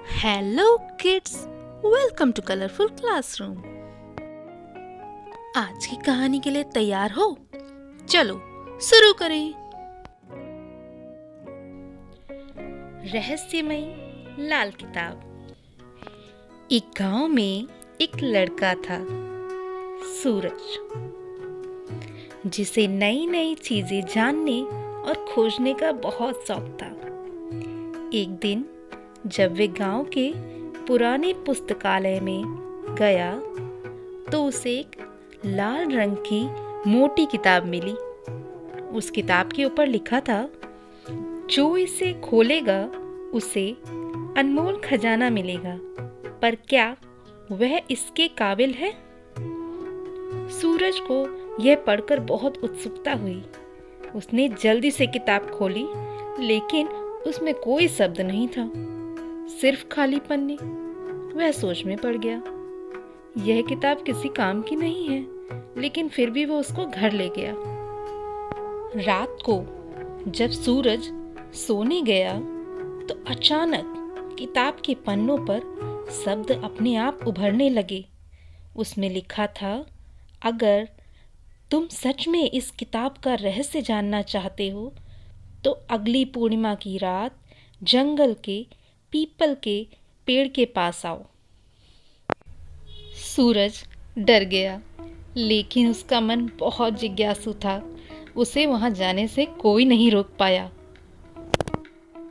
Hello kids, welcome to colourful classroom. आज की कहानी के लिए तैयार हो? चलो शुरू करें। रहस्यमयी लाल किताब। एक गांव में एक लड़का था, सूरज, जिसे नई नई चीजें जानने और खोजने का बहुत शौक था। एक दिन जब वे गांव के पुराने पुस्तकालय में गया तो उसे एक लाल रंग की मोटी किताब मिली। उस किताब के ऊपर लिखा था, जो इसे खोलेगा उसे अनमोल खजाना मिलेगा, पर क्या वह इसके काबिल है? सूरज को यह पढ़कर बहुत उत्सुकता हुई। उसने जल्दी से किताब खोली, लेकिन उसमें कोई शब्द नहीं था, सिर्फ खाली पन्ने। वह सोच में पड़ गया। यह किताब किसी काम की नहीं है, लेकिन फिर भी वो उसको घर ले गया। रात को जब सूरज सोने गया तो अचानक किताब के पन्नों पर शब्द अपने आप उभरने लगे। उसमें लिखा था, अगर तुम सच में इस किताब का रहस्य जानना चाहते हो तो अगली पूर्णिमा की रात जंगल के पीपल के पेड़ के पास आओ। सूरज डर गया, लेकिन उसका मन बहुत जिज्ञासु था। उसे वहां जाने से कोई नहीं रोक पाया।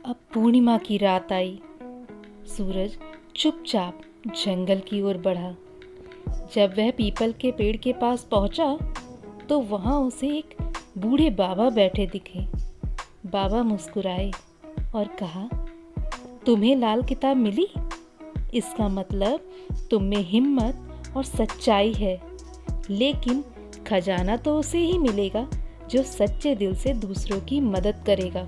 अब पूर्णिमा की रात आई। सूरज चुपचाप जंगल की ओर बढ़ा। जब वह पीपल के पेड़ के पास पहुंचा तो वहां उसे एक बूढ़े बाबा बैठे दिखे। बाबा मुस्कुराए और कहा, तुम्हें लाल किताब मिली? इसका मतलब तुम में हिम्मत और सच्चाई है, लेकिन खजाना तो उसे ही मिलेगा जो सच्चे दिल से दूसरों की मदद करेगा।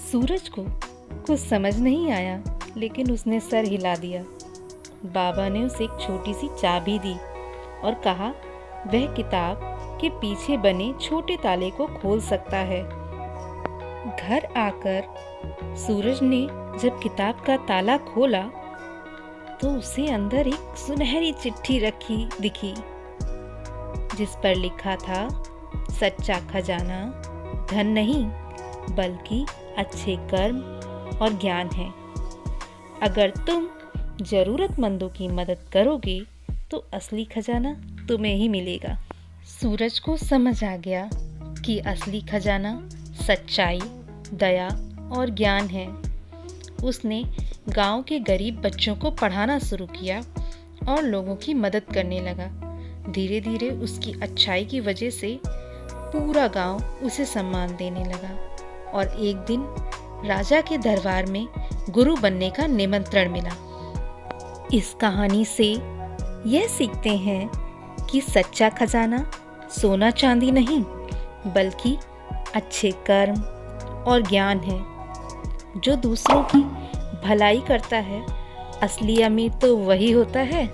सूरज को कुछ समझ नहीं आया, लेकिन उसने सर हिला दिया। बाबा ने उसे एक छोटी सी चाबी दी और कहा, वह किताब के पीछे बने छोटे ताले को खोल सकता है। घर आकर सूरज ने जब किताब का ताला खोला तो उसे अंदर एक सुनहरी चिट्ठी रखी दिखी, जिस पर लिखा था, सच्चा खजाना धन नहीं बल्कि अच्छे कर्म और ज्ञान है। अगर तुम जरूरतमंदों की मदद करोगे तो असली खजाना तुम्हें ही मिलेगा। सूरज को समझ आ गया कि असली खजाना सच्चाई, दया और ज्ञान है। उसने गांव के गरीब बच्चों को पढ़ाना शुरू किया और लोगों की मदद करने लगा। धीरे धीरे उसकी अच्छाई की वजह से पूरा गांव उसे सम्मान देने लगा और एक दिन राजा के दरबार में गुरु बनने का निमंत्रण मिला। इस कहानी से यह सीखते हैं कि सच्चा खजाना सोना चांदी नहीं बल्कि अच्छे कर्म और ज्ञान है। जो दूसरों की भलाई करता है, असली अमीर तो वही होता है।